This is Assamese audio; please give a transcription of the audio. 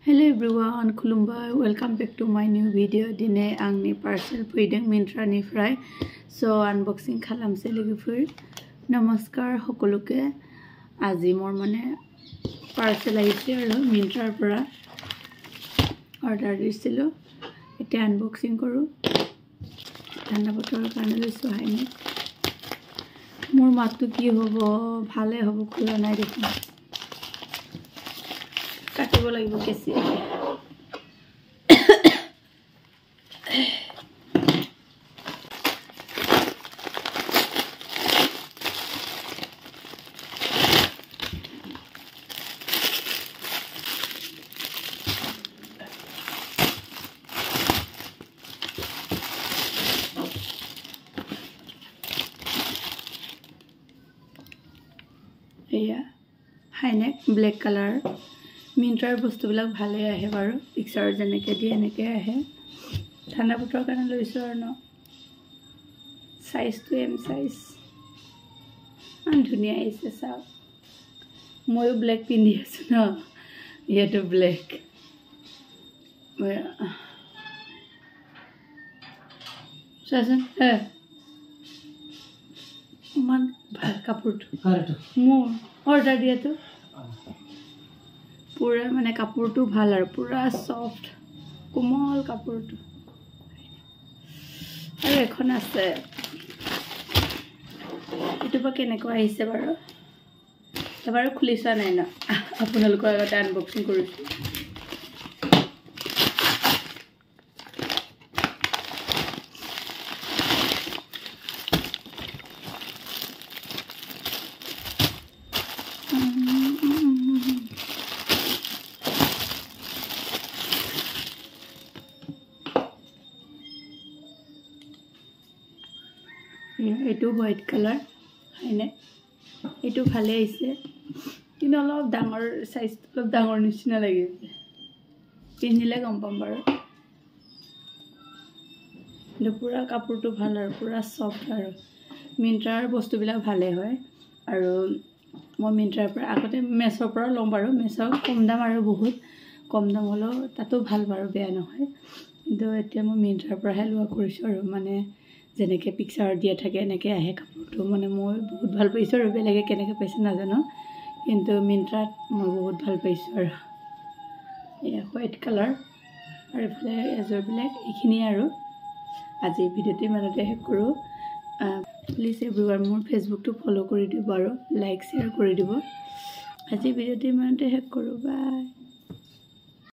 Hello everyone, Khulumbai. Welcome back to my new video. Dine angni parcel puideng Myntra ni fry. So unboxing khalam se legi fir. Namaskar hokoluke. Aji mor mane parcel ahise aru Myntra pora order disilo. Ete unboxing koru. Thanda botor karone loisu haine. Mor mattu ki hobo bhale hobo khula nai dekhun. কাটিব লাগিব কেছি এয়া হাইনেক ব্ল্যাক কালার Myntra বস্তুবিলাক ভালে আহে বাৰু পিকচাৰ যেনেকে দি এনেকে আহে ঠাণ্ডা বতৰ কাৰণে লৈছো আৰু ন সাইজ টু এম সাইজ আন ধুনিয়া আছে চাও ময়ো ব্ল্যাক পিন্ধি আছো ন ইয়াটো ব্ল্যাক চাচোন মান ভাল কাপোৰটো মোৰ অৰ্ডাৰ দিয়াটো पूरा माने कापोरटू ভাল আৰু पूरा সফট কোমল কাপোৰটো আৰু এখন আছে এটো বা কেনেকৈ আহিছে বাৰু এবাৰ খুলিছা নাই না আপোনালোকৰ আগতে আনবক্সিং কৰিছো এটো হোয়াইট কালাৰ হাইনে এটো ভালে আইছে কিন্তু অলপ ডাঙৰ সাইজ অলপ ডাঙৰ নিচিনা লাগিছে পিন্ধিলে গম পাম বাৰু কিন্তু পুৰা কাপোৰটো ভাল আৰু পুৰা সফট আৰু Myntraৰ বস্তুবিলাক ভালে হয় আৰু মই Myntraৰ পৰা আগতে মেছৰ পৰা লম বাৰু মেছৰ কম দাম আৰু বহুত কম দাম হলো তাতো ভাল বাৰু বেয়া নহয় কিন্তু এতিয়া মই Myntraৰ পৰা লোৱা কৰিছো আৰু মানে যেনেকে পিকচাৰ দিয়া থাকে এনেকে আহে কাপোৰটো মানে মই বহুত ভাল পাইছো আৰু বেলেগে কেনেকে পাইছে নাজানো কিন্তু Myntraত মই বহুত ভাল পাইছো আৰু এয়া হোয়াইট কালাৰ আৰু এফালে এজৰ ব্ল্যাক এখিনি আৰু আজি ভিডিওটি মানতে শেষ কৰো প্লিজ এভৰিওয়ান মোৰ ফেসবুকটো ফলো কৰি দিব আৰু লাইক শেয়াৰ কৰি দিব আজি ভিডিওটি মানতে শেষ কৰো বাই